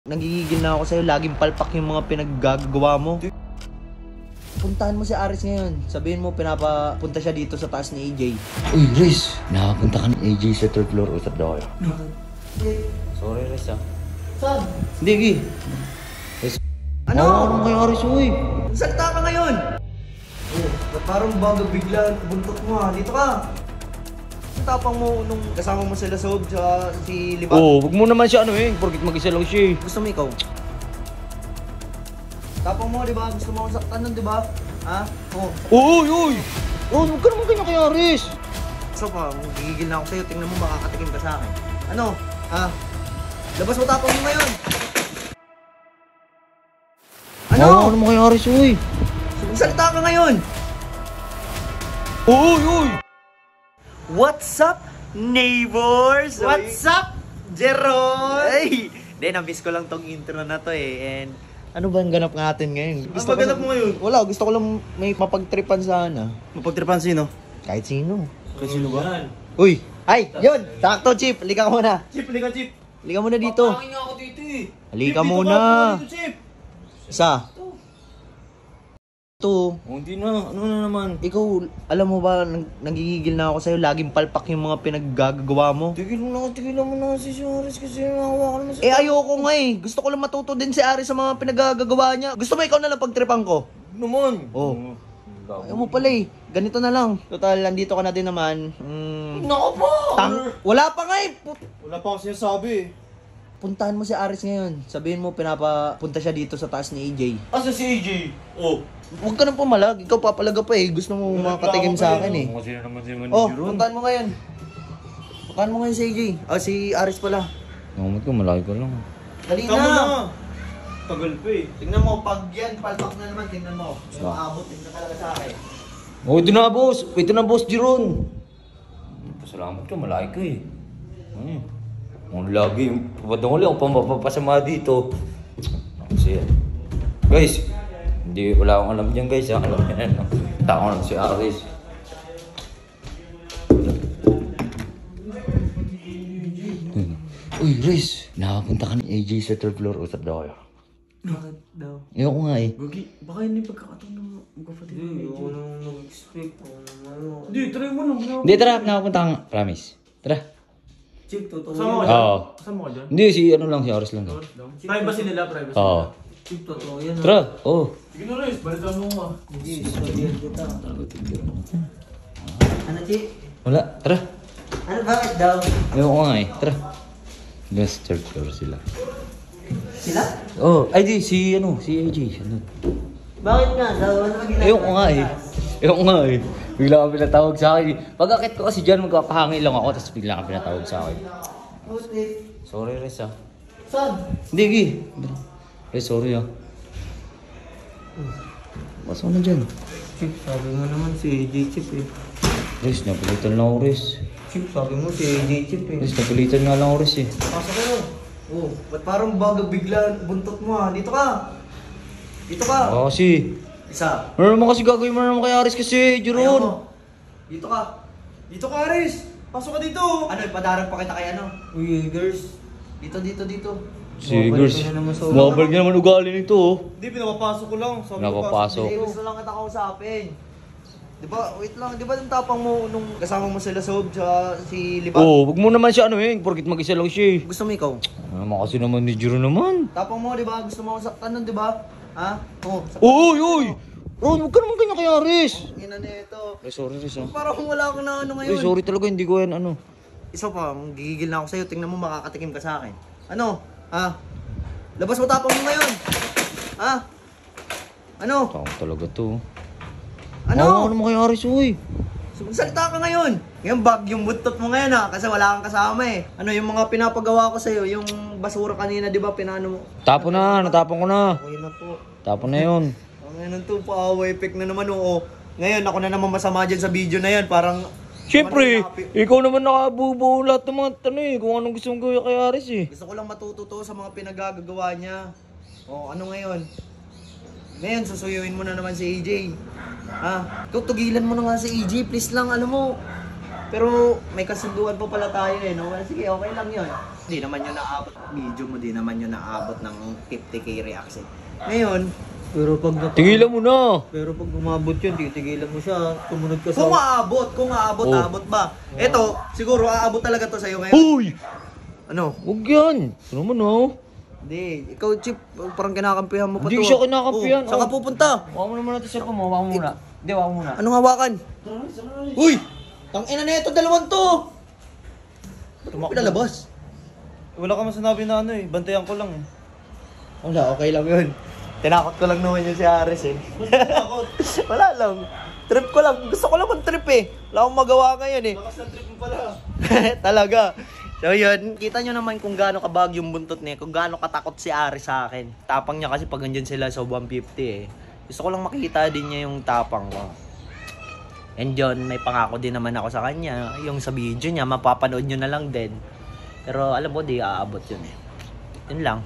Nagigigil na ako sa'yo, laging palpak yung mga pinaggagawa mo. Puntahan mo si Aris ngayon. Sabihin mo, pinapapunta siya dito sa taas ni AJ. Uy, Riz! Nakapunta ka ni AJ sa third floor. Usap daw kayo. Sorry, Riz, ha? Saan? Hindi, Gi. Ano? Ano kay Aris, uy? Salta ka ngayon! Ba't parang bago bigla buntot mo ha? Dito ka! Ang tapang mo nung kasama mo sila Sob sa si Libat. Oo, wag mo naman siya porkit mag-isa lang siya. Gusto mo ikaw? Tapang mo, di ba? Gusto mo akong saktan nun, di ba? Ha? Oo. Uy, uy! Oh, huwag ka naman ganyan kay Aris. So pa, gigigil na ako sa'yo. Tingnan mo, makakatikim ka sa akin. Ano? Ha? Labas mo tapang mo ngayon! Ano? Ano naman kay Aris, uy? Salita ka ngayon! Uy, uy! What's up, neighbors? What's up, Jeron? Ay! Hindi, na-miss ko lang tong intro na to eh. And ano ba ang ganap natin ngayon? Ano ba ganap mo ngayon? Wala, gusto ko lang may mapagtripan sana. Mapagtripan sino? Kahit sino. Kasi sino ba? Uy! Ay! Yun! Sakto, Chip! Halika ka muna. Chip, halika Chip. Halika muna dito. Papangin nga ako dito eh. Halika Chip, dito muna. ka, dito, Chip. Isa. Ito. Oh, hindi na. Ano na naman? Ikaw, alam mo ba, nagigigil na ako sa'yo. Laging palpak yung mga pinaggagawa mo. Tigilan mo na kasi si Aris kasi mahawa ka naman sa... Ayoko nga eh. Gusto ko lang matuto din si Ari sa mga pinaggagawa niya. Gusto mo ikaw na lang pagtripan ko? Naman! Oh. Ayaw mo pala eh. Ganito na lang. Total, nandito ka na din naman. Nako po! Wala pa nga eh. Wala pa ako sinasabi eh. Puntahan mo si Aris ngayon. Sabihin mo, pinapapunta siya dito sa taas ni AJ. Asa si AJ? Oh. Huwag ka nang pumalag. Ikaw papalaga pa eh. Gusto mo makatikim sa akin eh. Kasi na naman si Oh, Manager. puntahan mo ngayon. Puntahan mo ngayon si AJ. Si Aris pala. Nakamot ko, malaki ko lang. Dali Tama na. na. Tagal pa eh. Tingnan mo, pag yan, palpak na naman. Tingnan mo. May maabot din na talaga sa akin. Oh, ito na, boss! Ito na, boss Jeron! Pasalamat ka, malaki ka eh. Ang lagi, padang ulit ako mapapasama dito. Kasi, guys, hindi, wala akong alam dyan guys, ha? Alam niya yan, no? Tao lang si Aris. Uy, Riz! Nakapunta ka ni AJ sa third floor, usap daw kayo. Bakit daw? Ayoko nga eh. Gagi, baka yun yung pagkakataon ng magkapatid ng AJ. Hindi, ako nang nag-expect. Hindi, try mo lang. Hindi, tara, nakapunta ka nga. Promise. Tara. Chip, totoo. Kasama ka dyan? Oo. Kasama ka dyan? Hindi, si ano lang, si Aris lang. Privacy nila, privacy Oo. nila. Chip, totoo yan. Tara, oo. Sige na Riz, balitan mo nga. Hindi, sorry kita. Ano, Chi? Wala, tara. Ano, bakit daw? Ayoko nga eh. Tara. Yes, third floor sila. Sila? Oh, ay di, si ano, si AJ. Ano? Bakit nga daw? Ano ba ginagawa? Ayoko nga eh. Ayoko nga eh. Bigla kang pinatawag sa akin. Pag-akit ko kasi dyan, magpapahangin lang ako, tapos bigla kang pinatawag sa akin. Buti. Sorry, Riz, ha. Saan? Hindi, Gi. Eh, sorry, ha. Basta na dyan. Chip, sabi mo naman si AJ Chip eh. Riz, napilitan lang ako, Riz. Chip, sabi mo si AJ Chip eh. Riz, napilitan nga lang ako, Riz, eh. Pasok kayo. Oh, ba't parang bago bigla buntot mo ha? Dito ka. Dito ka. Oo, kasi. Isa. Ano naman kasi gagawin mo naman kay Aris kasi, Ayaw Jeron. mo. Dito ka. Dito ka, Aris! Pasok ka dito! Ano, ipadarag pa kita kay ano? Uy, girls. Dito. Sigurs. Babalik ka na naman sa- Mabalik na naman ugali nito, oh. Hindi, pinapapasok ko lang. Sabi ko, Pinapapasok. Hindi, gusto lang kita kausapin. Di ba, wait lang, di ba yung tapang mo nung kasama mo sila Sob sa si Libat? Oo, wag mo naman siya porkit mag-isa lang siya, eh. Gusto mo ikaw? Ano naman kasi naman ni Jeron naman. Tapang mo, di ba? Gusto mo akong saktan nun, di ba? Ha? Oo. Uy, uy! Ron, huwag ka naman ganyan kay Aris. Ina nito. Ay, sorry, Riz, ha. Parang wala akong na ano Ay, ngayon. sorry talaga, hindi ko yan, ano. Isa pa, gigigil na ako sa'yo. Tingnan mo, makakatikim ka sa akin. Ano? Ha? Labas mo tapang mo ngayon. Ha? Ano? Tao talaga to. Ano? Ano naman kay Aris, uy? Salita ka ngayon. Ngayon, bag yung buntot mo ngayon ha. Kasi wala kang kasama eh. Ano yung mga pinapagawa ko sa'yo? Yung basura kanina, di ba? Pinano mo? Tapon na, natapon ko na. Okay na po. Tapon na yun. Ngayon to, pa-away pick na naman oo. Ngayon, ako na naman masama dyan sa video na yan. Parang... Siyempre, ikaw naman nakabubuo lahat ng mga tanong eh. Kung anong gusto mong gawin kay Aris eh. Gusto ko lang matututo sa mga pinagagagawa niya. O, ano ngayon? Ngayon, susuyuin mo na naman si AJ. Ha? Ikaw, tugilan mo na nga si AJ. Please lang, alam mo. Pero may kasunduan pa pala tayo eh, no? Well, sige, okay lang yun. Hindi naman yun naabot, video mo din naman yun naabot ng 50k reacts eh. Ngayon, Pero pag Tigilan mo na! Pero pag umabot yun, titigilan mo siya. Tumunod ka sa... kung aabot, Oh. aabot ba? Eto, siguro aabot talaga to sa'yo ngayon. Uy! Ano? Huwag yan! Ano mo na? Hindi, ikaw Chip, parang kinakampihan mo pa Hindi to. siya kinakampihan, Saan ka oh. pupunta? Huwag mo naman natin sir mo. Huwag mo muna. Hindi, huwag mo muna. Anong hawakan? Uy! Tangina na ito, dalawang to! Ba't mo pinalabas? Wala ka man sinabi na ano eh. Bantayan ko lang eh. Wala, okay lang yun. Tinakot ko lang naman yun si Ares eh. Wala lang. Trip ko lang. Gusto ko lang mag-trip eh. Wala akong magawa ngayon eh. Lakas ng trip mo pala. Talaga. So yun, kita nyo naman kung gaano kabag yung buntot niya, kung gaano katakot si Ares sa akin. Tapang niya kasi pag nandyan sila sa 150 eh. Gusto ko lang makita din niya yung tapang ko. And yun, may pangako din naman ako sa kanya. Yung sa video niya, mapapanood nyo na lang din. Pero alam mo, di aabot yun eh. Yun lang.